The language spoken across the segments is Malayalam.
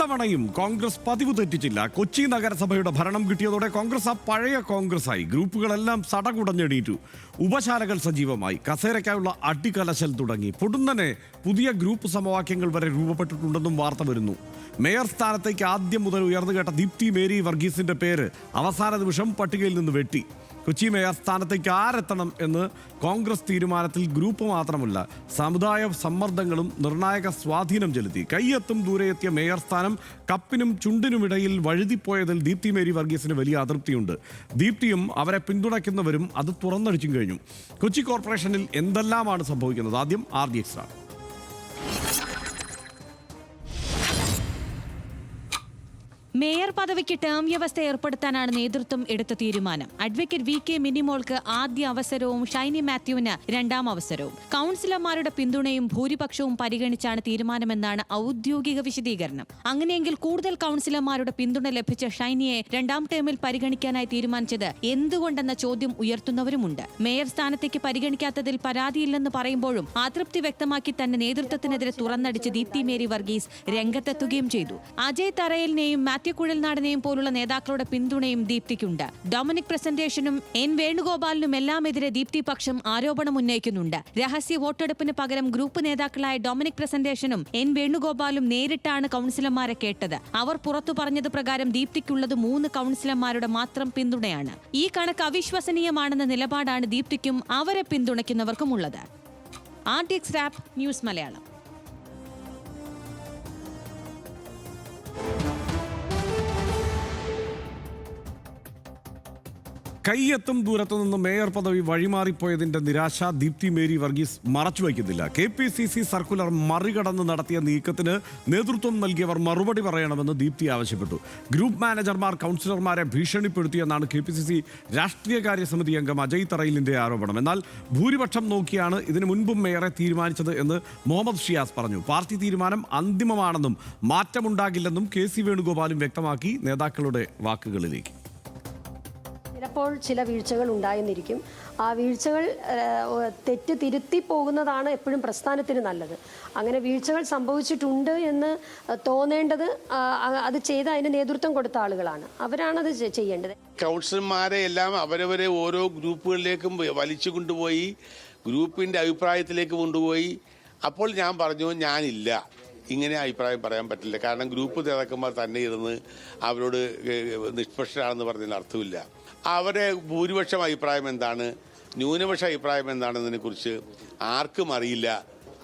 ഇത്തവണയും കോൺഗ്രസ് പതിവ് തെറ്റിച്ചില്ല. കൊച്ചി നഗരസഭയുടെ ഭരണം കിട്ടിയതോടെ കോൺഗ്രസ് ആ പഴയ കോൺഗ്രസായി. ഗ്രൂപ്പുകളെല്ലാം സടകുടഞ്ഞെണീറ്റു. ഉപശാലകൾ സജീവമായി. കസേരയ്ക്കായുള്ള അടികലശൽ തുടങ്ങി. പൊടുന്നനെ പുതിയ ഗ്രൂപ്പ് സമവാക്യങ്ങൾ വരെ രൂപപ്പെട്ടിട്ടുണ്ടെന്നും വാർത്ത വരുന്നു. മേയർ സ്ഥാനത്തേക്ക് ആദ്യം മുതൽ ഉയർന്നു കേട്ട ദീപ്തി മേരി വർഗീസിന്റെ പേര് അവസാന നിമിഷം പട്ടികയിൽ നിന്ന് വെട്ടി. കൊച്ചി മേയർ സ്ഥാനത്തേക്ക് ആരെത്തണം എന്ന് കോൺഗ്രസ് തീരുമാനത്തിൽ ഗ്രൂപ്പ് മാത്രമല്ല, സമുദായ സമ്മർദ്ദങ്ങളും നിർണായക സ്വാധീനം ചെലുത്തി. കൈയെത്തും ദൂരെ എത്തിയ മേയർ സ്ഥാനം കപ്പിനും ചുണ്ടിനുമിടയിൽ വഴുതിപ്പോയതിൽ ദീപ്തി മേരി വർഗീസിന് വലിയ അതൃപ്തിയുണ്ട്. ദീപ്തിയും അവരെ പിന്തുണയ്ക്കുന്നവരും അത് തുറന്നടിച്ചും കഴിഞ്ഞു. കൊച്ചി കോർപ്പറേഷനിൽ എന്തെല്ലാമാണ് സംഭവിക്കുന്നത്? ആദ്യം RDX. മേയർ പദവിക്ക് ടേം വ്യവസ്ഥ ഏർപ്പെടുത്താനാണ് നേതൃത്വം എടുത്ത തീരുമാനം. അഡ്വക്കേറ്റ് VK മിനിമോൾക്ക് ആദ്യ അവസരവും ഷൈനി മാത്യുവിന് രണ്ടാം അവസരവും. കൗൺസിലർമാരുടെ പിന്തുണയും ഭൂരിപക്ഷവും പരിഗണിച്ചാണ് തീരുമാനമെന്നാണ് ഔദ്യോഗിക വിശദീകരണം. അങ്ങനെയെങ്കിൽ കൂടുതൽ കൗൺസിലർമാരുടെ പിന്തുണ ലഭിച്ച ഷൈനിയെ രണ്ടാം ടേമിൽ പരിഗണിക്കാനായി തീരുമാനിച്ചത് എന്തുകൊണ്ടെന്ന ചോദ്യം ഉയർത്തുന്നവരുമുണ്ട്. മേയർ സ്ഥാനത്തേക്ക് പരിഗണിക്കാത്തതിൽ പരാതിയില്ലെന്ന് പറയുമ്പോഴും അതൃപ്തി വ്യക്തമാക്കി തന്നെ നേതൃത്വത്തിനെതിരെ തുറന്നടിച്ച് ദീപ്തി മേരി വർഗീസ് രംഗത്തെത്തുകയും ചെയ്തു. അജയ് തറയലിനെയും കുഴൽനാടനെയും പോലുള്ള നേതാക്കളുടെ പിന്തുണയും ദീപ്തിക്കുണ്ട്. ഡൊമിനിക് പ്രസന്റേഷനും N വേണുഗോപാലിനും എല്ലാമെതിരെ ദീപ്തി പക്ഷം ആരോപണം ഉന്നയിക്കുന്നുണ്ട്. രഹസ്യ വോട്ടെടുപ്പിന് പകരം ഗ്രൂപ്പ് നേതാക്കളായ ഡൊമിനിക് പ്രസന്റേഷനും N വേണുഗോപാലും നേരിട്ടാണ് കൗൺസിലർമാരെ കേട്ടത്. അവർ പുറത്തു പറഞ്ഞത് പ്രകാരം ദീപ്തിക്കുള്ളത് 3 കൗൺസിലർമാരുടെ മാത്രം പിന്തുണയാണ്. ഈ കണക്ക് അവിശ്വസനീയമാണെന്ന നിലപാടാണ് ദീപ്തിക്കും അവരെ പിന്തുണയ്ക്കുന്നവർക്കും ഉള്ളത്. RDX rap news Malayalam. കൈയെത്തും ദൂരത്തു നിന്ന് മേയർ പദവി വഴിമാറിപ്പോയതിന്റെ നിരാശ ദീപ്തി മേരി വർഗീസ് മറച്ചുവയ്ക്കുന്നില്ല. KPCC സർക്കുലർ മറികടന്ന് നടത്തിയ നീക്കത്തിന് നേതൃത്വം നൽകിയവർ മറുപടി പറയണമെന്ന് ദീപ്തി ആവശ്യപ്പെട്ടു. ഗ്രൂപ്പ് മാനേജർമാർ കൗൺസിലർമാരെ ഭീഷണിപ്പെടുത്തിയെന്നാണ് KPCC രാഷ്ട്രീയകാര്യ സമിതി അംഗം അജയ് തറയിലിന്റെ ആരോപണം. എന്നാൽ ഭൂരിപക്ഷം നോക്കിയാണ് ഇതിനു മുൻപും മേയറെ തീരുമാനിച്ചത് എന്ന് മുഹമ്മദ് ഷിയാസ് പറഞ്ഞു. പാർട്ടി തീരുമാനം അന്തിമമാണെന്നും മാറ്റമുണ്ടാകില്ലെന്നും KC വേണുഗോപാലും വ്യക്തമാക്കി. നേതാക്കളുടെ വാക്കുകളിലേക്ക്. ചിലപ്പോൾ ചില വീഴ്ചകൾ ഉണ്ടായെന്നിരിക്കും. ആ വീഴ്ചകൾ തെറ്റ് തിരുത്തി പോകുന്നതാണ് എപ്പോഴും പ്രസ്ഥാനത്തിന് നല്ലത്. അങ്ങനെ വീഴ്ചകൾ സംഭവിച്ചിട്ടുണ്ട് എന്ന് തോന്നേണ്ടത് അത് ചെയ്ത് അതിന് നേതൃത്വം കൊടുത്ത ആളുകളാണ്. അവരാണത് ചെയ്യേണ്ടത്. കൗൺസിലർമാരെ എല്ലാം അവരവരെ ഓരോ ഗ്രൂപ്പുകളിലേക്കും വലിച്ചു കൊണ്ടുപോയി ഗ്രൂപ്പിന്റെ അഭിപ്രായത്തിലേക്ക് കൊണ്ടുപോയി. അപ്പോൾ ഞാൻ പറഞ്ഞു, ഞാനില്ല, ഇങ്ങനെ അഭിപ്രായം പറയാൻ പറ്റില്ല. കാരണം ഗ്രൂപ്പ് നേതാക്കന്മാർ തന്നെ ഇരുന്ന് അവരോട് നിഷ്പക്ഷരാണെന്ന് പറഞ്ഞതിന് അർത്ഥമില്ല. അവരെ ഭൂരിപക്ഷം അഭിപ്രായം എന്താണ്, ന്യൂനപക്ഷ അഭിപ്രായം എന്താണെന്നതിനെ കുറിച്ച് ആർക്കും അറിയില്ല.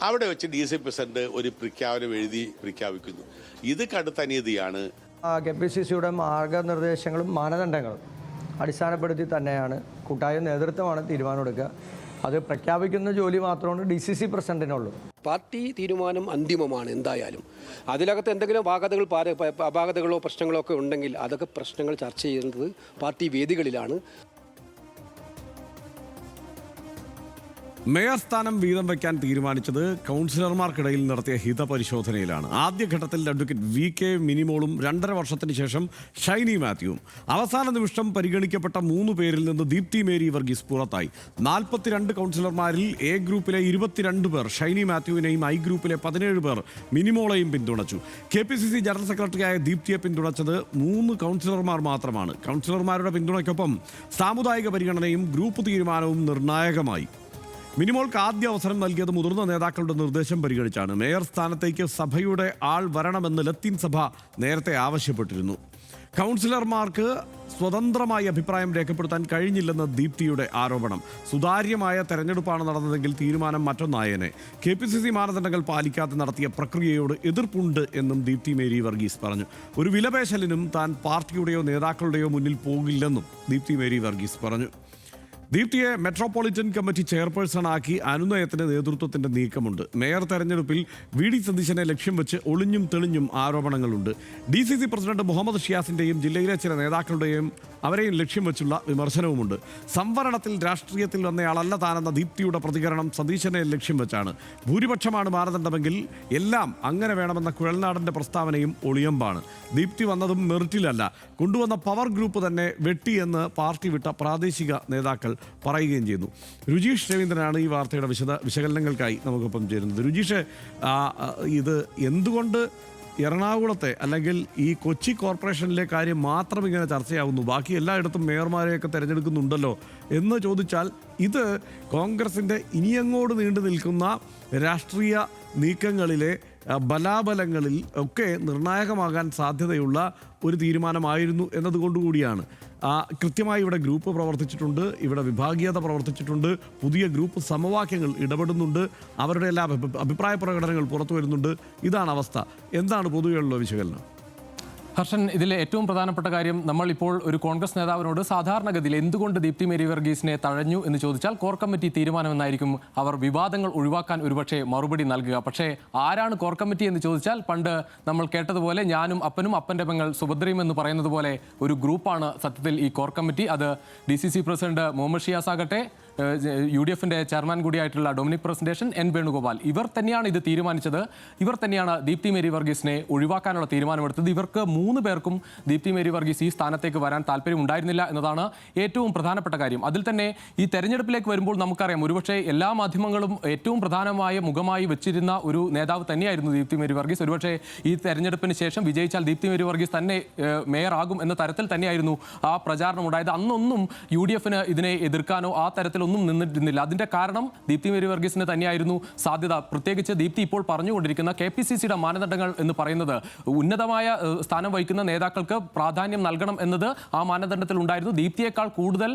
അവിടെ വെച്ച് DC പ്രസിഡന്റ് ഒരു പ്രഖ്യാപനം എഴുതി പ്രഖ്യാപിക്കുന്നു. ഇത് കടുത്ത അനീതിയാണ്. KPCCയുടെ മാർഗനിർദ്ദേശങ്ങളും മാനദണ്ഡങ്ങളും അടിസ്ഥാനപ്പെടുത്തി തന്നെയാണ് കൂട്ടായ നേതൃത്വമാണ് തീരുമാനമെടുക്കുക. അത് പ്രഖ്യാപിക്കുന്ന ജോലി മാത്രമാണ് DCC പ്രസിഡന്റിനുള്ളൂ. പാർട്ടി തീരുമാനം അന്തിമമാണ് എന്തായാലും. അതിനകത്ത് എന്തെങ്കിലും അപാകതകളോ പ്രശ്നങ്ങളോ ഒക്കെ ഉണ്ടെങ്കിൽ അതൊക്കെ പ്രശ്നങ്ങൾ ചർച്ച ചെയ്യുന്നത് പാർട്ടി വേദികളിലാണ്. മേയർ സ്ഥാനം വീതം വയ്ക്കാൻ തീരുമാനിച്ചത് കൗൺസിലർമാർക്കിടയിൽ നടത്തിയ ഹിതപരിശോധനയിലാണ്. ആദ്യഘട്ടത്തിൽ അഡ്വക്കേറ്റ് VK മിനിമോളും 2.5 വർഷത്തിന് ശേഷം ഷൈനി മാത്യുവും. അവസാന നിമിഷം പരിഗണിക്കപ്പെട്ട 3 പേരിൽ നിന്ന് ദീപ്തി മേരി വർഗീസ് പുറത്തായി. 42 കൗൺസിലർമാരിൽ A ഗ്രൂപ്പിലെ 22 പേർ ഷൈനി മാത്യുവിനെയും I ഗ്രൂപ്പിലെ 17 പേർ മിനിമോളെയും പിന്തുണച്ചു. KPCC ജനറൽ സെക്രട്ടറിയായ ദീപ്തിയെ പിന്തുണച്ചത് 3 കൗൺസിലർമാർ മാത്രമാണ്. കൗൺസിലർമാരുടെ പിന്തുണയ്ക്കൊപ്പം സാമുദായിക പരിഗണനയും ഗ്രൂപ്പ് തീരുമാനവും നിർണായകമായി. മിനിമോൾക്ക് ആദ്യ അവസരം നൽകിയത് മുതിർന്ന നേതാക്കളുടെ നിർദ്ദേശം പരിഗണിച്ചാണ്. മേയർ സ്ഥാനത്തേക്ക് സഭയുടെ ആൾ വരണമെന്ന് ലത്തീൻ സഭ നേരത്തെ ആവശ്യപ്പെട്ടിരുന്നു. കൗൺസിലർമാർക്ക് സ്വതന്ത്രമായി അഭിപ്രായം രേഖപ്പെടുത്താൻ കഴിഞ്ഞില്ലെന്ന് ദീപ്തിയുടെ ആരോപണം. സുതാര്യമായ തെരഞ്ഞെടുപ്പാണ് നടന്നതെങ്കിൽ തീരുമാനം മറ്റൊന്നായേനെ. KPCC മാനദണ്ഡങ്ങൾ പാലിക്കാതെ നടത്തിയ പ്രക്രിയയോട് എതിർപ്പുണ്ട് എന്നും ദീപ്തി മേരി വർഗീസ് പറഞ്ഞു. ഒരു വിലപേശലിനും താൻ പാർട്ടിയുടെയോ നേതാക്കളുടെയോ മുന്നിൽ പോകില്ലെന്നും ദീപ്തി മേരി വർഗീസ് പറഞ്ഞു. ദീപ്തിയെ മെട്രോപൊളിറ്റൻ കമ്മിറ്റി ചെയർപേഴ്സണാക്കി അനുനയത്തിന് നേതൃത്വത്തിന്റെ നീക്കമുണ്ട്. മേയർ തെരഞ്ഞെടുപ്പിൽ VD സതീശനെ ലക്ഷ്യം വെച്ച് ഒളിഞ്ഞും തെളിഞ്ഞും ആരോപണങ്ങളുണ്ട്. DCC പ്രസിഡന്റ് മുഹമ്മദ് ഷിയാസിന്റെയും ജില്ലയിലെ ചില നേതാക്കളുടെയും അവരെയും ലക്ഷ്യം വെച്ചുള്ള വിമർശനവുമുണ്ട്. സംവരണത്തിൽ രാഷ്ട്രീയത്തിൽ വന്നയാളല്ല താനെന്ന ദീപ്തിയുടെ പ്രതികരണം സതീശനെ ലക്ഷ്യം വെച്ചാണ്. ഭൂരിപക്ഷമാണ് മാനദണ്ഡമെങ്കിൽ എല്ലാം അങ്ങനെ വേണമെന്ന കുഴൽനാടന്റെ പ്രസ്താവനയും ഒളിയമ്പാണ്. ദീപ്തി വന്നതും മെറിറ്റിലല്ല, കൊണ്ടുവന്ന പവർ ഗ്രൂപ്പ് തന്നെ വെട്ടിയെന്ന് പാർട്ടി വിട്ട പ്രാദേശിക നേതാക്കൾ പറയുകയും ചെയ്യുന്നു. രുചീഷ് രവീന്ദ്രനാണ് ഈ വാർത്തയുടെ വിശകലനങ്ങൾക്കായി നമുക്കൊപ്പം ചേരുന്നത്. രുചീഷ്, ഇത് എന്തുകൊണ്ട് എറണാകുളത്തെ അല്ലെങ്കിൽ ഈ കൊച്ചി കോർപ്പറേഷനിലെ കാര്യം മാത്രം ഇങ്ങനെ ചർച്ചയാവുന്നു, ബാക്കി എല്ലായിടത്തും മേയർമാരെയൊക്കെ തിരഞ്ഞെടുക്കുന്നുണ്ടല്ലോ എന്ന് ചോദിച്ചാൽ ഇത് കോൺഗ്രസിൻ്റെ ഇനിയങ്ങോട്ട് നീണ്ടു നിൽക്കുന്ന രാഷ്ട്രീയ നീക്കങ്ങളിലെ ബലാബലങ്ങളിൽ ഒക്കെ നിർണായകമാകാൻ സാധ്യതയുള്ള ഒരു തീരുമാനമായിരുന്നു എന്നതുകൊണ്ടുകൂടിയാണ്. കൃത്യമായി ഇവിടെ ഗ്രൂപ്പ് പ്രവർത്തിച്ചിട്ടുണ്ട്, ഇവിടെ വിഭാഗീയത പ്രവർത്തിച്ചിട്ടുണ്ട്, പുതിയ ഗ്രൂപ്പ് സമവാക്യങ്ങൾ ഇടപെടുന്നുണ്ട്, അവരുടെ എല്ലാ അഭിപ്രായ പ്രകടനങ്ങൾ പുറത്തു വരുന്നുണ്ട്. ഇതാണ് അവസ്ഥ. എന്താണ് പൊതുവെയുള്ള വിശകലനം? ഹർഷൻ, ഇതിലെ ഏറ്റവും പ്രധാനപ്പെട്ട കാര്യം, നമ്മൾ ഇപ്പോൾ ഒരു കോൺഗ്രസ് നേതാവിനോട് സാധാരണഗതിയിൽ എന്തുകൊണ്ട് ദീപ്തി മേരി വർഗീസിനെ തഴഞ്ഞു എന്ന് ചോദിച്ചാൽ കോർ കമ്മിറ്റി തീരുമാനമെന്നായിരിക്കും അവർ വിവാദങ്ങൾ ഒഴിവാക്കാൻ ഒരുപക്ഷെ മറുപടി നൽകുക. പക്ഷേ ആരാണ് കോർ കമ്മിറ്റി എന്ന് ചോദിച്ചാൽ പണ്ട് നമ്മൾ കേട്ടതുപോലെ ഞാനും അപ്പനും അപ്പൻ്റെ പെങ്ങൾ സുഭദ്രയും എന്ന് പറയുന്നത് പോലെ ഒരു ഗ്രൂപ്പാണ് സത്യത്തിൽ ഈ കോർ കമ്മിറ്റി. അത് DCC പ്രസിഡന്റ് മുഹമ്മദ് ഷിയാസ് ആകട്ടെ, UDFന്റെ ചെയർമാൻ കൂടിയായിട്ടുള്ള ഡൊമിനിക് പ്രസന്റേഷൻ, N വേണുഗോപാൽ, ഇവർ തന്നെയാണ് ഇത് തീരുമാനിച്ചത്. ഇവർ തന്നെയാണ് ദീപ്തി മേരി വർഗീസിനെ ഒഴിവാക്കാനുള്ള തീരുമാനമെടുത്തത്. ഇവർക്ക് 3 പേർക്കും ദീപ്തി മേരി വർഗീസ് ഈ സ്ഥാനത്തേക്ക് വരാൻ താല്പര്യമുണ്ടായിരുന്നില്ല എന്നതാണ് ഏറ്റവും പ്രധാനപ്പെട്ട കാര്യം. അതിൽ തന്നെ ഈ തെരഞ്ഞെടുപ്പിലേക്ക് വരുമ്പോൾ നമുക്കറിയാം, ഒരുപക്ഷെ എല്ലാ മാധ്യമങ്ങളും ഏറ്റവും പ്രധാനമായ മുഖമായി വെച്ചിരുന്ന ഒരു നേതാവ് തന്നെയായിരുന്നു ദീപ്തി മേരി വർഗീസ്. ഒരുപക്ഷെ ഈ തെരഞ്ഞെടുപ്പിന് ശേഷം വിജയിച്ചാൽ ദീപ്തി മേരി വർഗീസ് തന്നെ മേയർ ആകും എന്ന തരത്തിൽ തന്നെയായിരുന്നു ആ പ്രചാരണം ഉണ്ടായത്. അന്നൊന്നും UDFന് ഇതിനെ എതിർക്കാനോ ആ തരത്തിലൊന്നും നിന്നിരുന്നില്ല. അതിന്റെ കാരണം ദീപ്തി മേരി വർഗീസിന് തന്നെയായിരുന്നു സാധ്യത. പ്രത്യേകിച്ച് ദീപ്തി ഇപ്പോൾ പറഞ്ഞുകൊണ്ടിരിക്കുന്ന KPCCയുടെ മാനദണ്ഡങ്ങൾ എന്ന് പറയുന്നത് ഉന്നതമായ സ്ഥാനം വഹിക്കുന്ന നേതാക്കൾക്ക് പ്രാധാന്യം നൽകണം എന്നത് ആ മാനദണ്ഡത്തിൽ ഉണ്ടായിരുന്നു. ദീപ്തിയേക്കാൾ കൂടുതൽ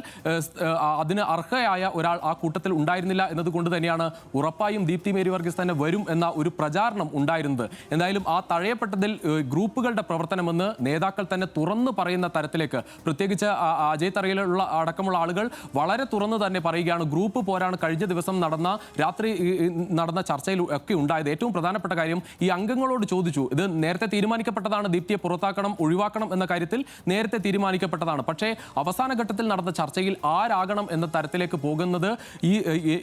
അതിന് അർഹയായ ഒരാൾ ആ കൂട്ടത്തിൽ ഉണ്ടായിരുന്നില്ല എന്നതുകൊണ്ട് തന്നെയാണ് ഉറപ്പായും ദീപ്തി മേരി വർഗീസ് തന്നെ വരും എന്ന ഒരു പ്രചാരണം ഉണ്ടായിരുന്നത്. എന്തായാലും ആ തഴയപ്പെട്ടതിൽ ഗ്രൂപ്പുകളുടെ പ്രവർത്തനമെന്ന് നേതാക്കൾ തന്നെ തുറന്നു പറയുന്ന തരത്തിലേക്ക്, പ്രത്യേകിച്ച് അജയ് തറയിലുള്ള അടക്കമുള്ള ആളുകൾ വളരെ തുറന്നു തന്നെ പറയുകയാണ്. ഗ്രൂപ്പ് പോരാണ് കഴിഞ്ഞ ദിവസം രാത്രി നടന്ന ചർച്ചയിൽ ഒക്കെ ഉണ്ടായത്. ഏറ്റവും പ്രധാനപ്പെട്ട കാര്യം, ഈ അംഗങ്ങളോട് ചോദിച്ചു, ഇത് നേരത്തെ തീരുമാനിക്കപ്പെട്ടതാണ്, ദീപ്തിയെ പുറത്താക്കണം ഒഴിവാക്കണം എന്ന കാര്യത്തിൽ നേരത്തെ തീരുമാനിക്കപ്പെട്ടതാണ്. പക്ഷേ അവസാന ഘട്ടത്തിൽ നടന്ന ചർച്ചയിൽ ആരാകണം എന്ന തരത്തിലേക്ക് പോകുന്നത് ഈ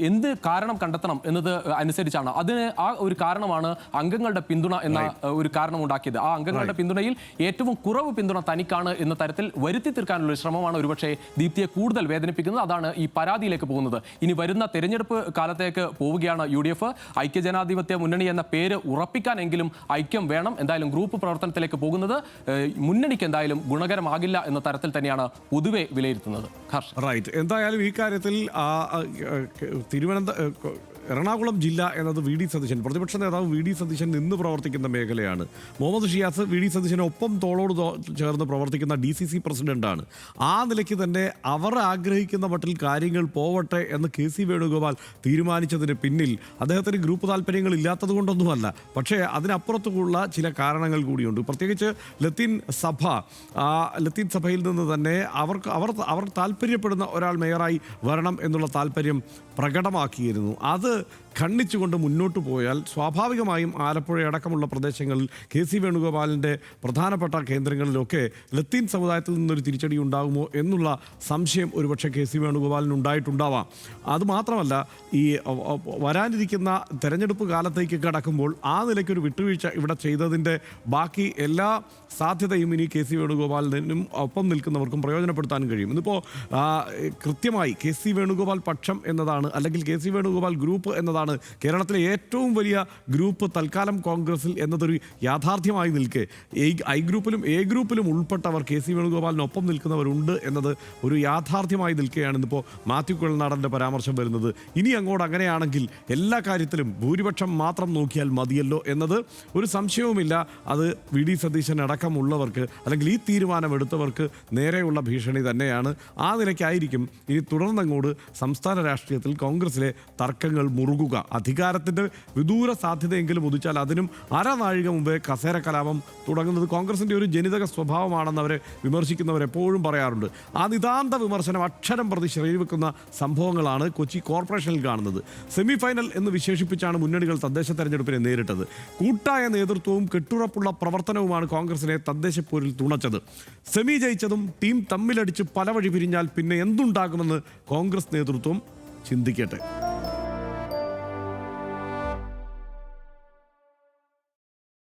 എന്ത് കാരണം കണ്ടെത്തണം എന്നത് അനുസരിച്ചാണ്. അതിന് ആ ഒരു കാരണമാണ് അംഗങ്ങളുടെ പിന്തുണ എന്ന ഒരു കാരണം ഉണ്ടാക്കിയത്. ആ അംഗങ്ങളുടെ പിന്തുണയിൽ ഏറ്റവും കുറവ് പിന്തുണ തനിക്കാണ് എന്ന തരത്തിൽ വരുത്തി തീർക്കാനുള്ള ശ്രമമാണ് ഒരുപക്ഷെ ദീപ്തിയെ കൂടുതൽ വേദനിപ്പിക്കുന്നത്. അതാണ് ഈ പരാതിയിലേക്ക് പോകുന്നത്. ഇനി വരുന്ന തെരഞ്ഞെടുപ്പ് കാലത്തേക്ക് പോവുകയാണ് UDF. ഐക്യജനാധിപത്യ മുന്നണി എന്ന പേര് ഉറപ്പിക്കാനെങ്കിലും ഐക്യം വേണം. എന്തായാലും ഗ്രൂപ്പ് പ്രവർത്തനത്തിലേക്ക് പോകുന്നത് മുന്നണിക്ക് എന്തായാലും ഗുണകരമാകില്ല എന്ന തരത്തിൽ തന്നെയാണ് പൊതുവെ വിലയിരുത്തുന്നത്. റൈറ്റ്. എന്തായാലും ഈ കാര്യത്തിൽ എറണാകുളം ജില്ല എന്നത് VD സതീശൻ, പ്രതിപക്ഷ നേതാവ് VD സതീശൻ നിന്ന് പ്രവർത്തിക്കുന്ന മേഖലയാണ്. മുഹമ്മദ് ഷിയാസ് VD സതീശനൊപ്പം തോളോട് ചേർന്ന് പ്രവർത്തിക്കുന്ന DCC പ്രസിഡന്റാണ്. ആ നിലയ്ക്ക് തന്നെ അവർ ആഗ്രഹിക്കുന്ന മട്ടിൽ കാര്യങ്ങൾ പോവട്ടെ എന്ന് KC വേണുഗോപാൽ തീരുമാനിച്ചതിന് പിന്നിൽ അദ്ദേഹത്തിന് ഗ്രൂപ്പ് താല്പര്യങ്ങൾ ഇല്ലാത്തത് കൊണ്ടൊന്നുമല്ല, പക്ഷേ അതിനപ്പുറത്തുള്ള ചില കാരണങ്ങൾ കൂടിയുണ്ട്. പ്രത്യേകിച്ച് ലത്തീൻ സഭയിൽ നിന്ന് തന്നെ അവർ താല്പര്യപ്പെടുന്ന ഒരാൾ മേയറായി വരണം എന്നുള്ള താല്പര്യം പ്രകടമാക്കിയിരുന്നു. അത് ഖണ്ഡിച്ചുകൊണ്ട് മുന്നോട്ട് പോയാൽ സ്വാഭാവികമായും ആലപ്പുഴ അടക്കമുള്ള പ്രദേശങ്ങളിൽ KC വേണുഗോപാലിൻ്റെ പ്രധാനപ്പെട്ട കേന്ദ്രങ്ങളിലൊക്കെ ലത്തീൻ സമുദായത്തിൽ നിന്നൊരു തിരിച്ചടി ഉണ്ടാകുമോ എന്നുള്ള സംശയം ഒരുപക്ഷെ KC വേണുഗോപാലിന് ഉണ്ടായിട്ടുണ്ടാവാം. അതുമാത്രമല്ല, ഈ വരാനിരിക്കുന്ന തെരഞ്ഞെടുപ്പ് കാലത്തേക്ക് കടക്കുമ്പോൾ ആ നിലയ്ക്കൊരു വിട്ടുവീഴ്ച ഇവിടെ ചെയ്തതിൻ്റെ ബാക്കി എല്ലാ സാധ്യതയും ഇനി KC വേണുഗോപാലിനും ഒപ്പം നിൽക്കുന്നവർക്കും പ്രയോജനപ്പെടുത്താൻ കഴിയും. ഇന്നിപ്പോൾ കൃത്യമായി KC വേണുഗോപാൽ പക്ഷം എന്നതാണ്, അല്ലെങ്കിൽ KC വേണുഗോപാൽ ഗ്രൂപ്പ് എന്നതാണ് കേരളത്തിലെ ഏറ്റവും വലിയ ഗ്രൂപ്പ് തൽക്കാലം കോൺഗ്രസിൽ എന്നതൊരു യാഥാർത്ഥ്യമായി നിൽക്കെ ഐ ഗ്രൂപ്പിലും എ ഗ്രൂപ്പിലും ഉൾപ്പെട്ടവർ KC വേണുഗോപാലിനൊപ്പം നിൽക്കുന്നവരുണ്ട് എന്നത് ഒരു യാഥാർത്ഥ്യമായി നിൽക്കുകയാണ് ഇന്നിപ്പോൾ മാത്യു കുഴൽനാടൻ്റെ പരാമർശം വരുന്നത്. ഇനി അങ്ങോട്ട് അങ്ങനെയാണെങ്കിൽ എല്ലാ കാര്യത്തിലും ഭൂരിപക്ഷം മാത്രം നോക്കിയാൽ മതിയല്ലോ എന്നത് ഒരു സംശയവുമില്ല. അത് VD സതീശൻ അടക്കമുള്ളവർക്ക് അല്ലെങ്കിൽ ഈ തീരുമാനമെടുത്തവർക്ക് നേരെയുള്ള ഭീഷണി തന്നെയാണ്. ആ നിലയ്ക്കായിരിക്കും ഇനി തുടർന്നങ്ങോട്ട് സംസ്ഥാന രാഷ്ട്രീയത്തിൽ കോൺഗ്രസിലെ തർക്കങ്ങൾ മുറുകുക. അധികാരത്തിൻ്റെ വിദൂര സാധ്യതയെങ്കിലും ഉദിച്ചാൽ അതിനും അരനാഴിക മുമ്പേ കസേര കലാപം തുടങ്ങുന്നത് കോൺഗ്രസിൻ്റെ ഒരു ജനിതക സ്വഭാവമാണെന്ന് അവരെ വിമർശിക്കുന്നവർ എപ്പോഴും പറയാറുണ്ട്. ആ നിതാന്ത വിമർശനം അക്ഷരം പ്രതി ശരിവെക്കുന്ന സംഭവങ്ങളാണ് കൊച്ചി കോർപ്പറേഷനിൽ കാണുന്നത്. സെമി ഫൈനൽ എന്ന് വിശേഷിപ്പിച്ചാണ് മുന്നണികൾ തദ്ദേശ തെരഞ്ഞെടുപ്പിനെ നേരിട്ടത്. കൂട്ടായ നേതൃത്വവും കെട്ടുറപ്പുള്ള പ്രവർത്തനവുമാണ് കോൺഗ്രസിനെ തദ്ദേശപ്പോരിൽ തുണച്ചത്. സെമി ജയിച്ചതും ടീം തമ്മിലടിച്ച് പല വഴി പിരിഞ്ഞാൽ പിന്നെ എന്തുണ്ടാകുമെന്ന് കോൺഗ്രസ് നേതൃത്വം ചിന്തിക്കട്ടെ.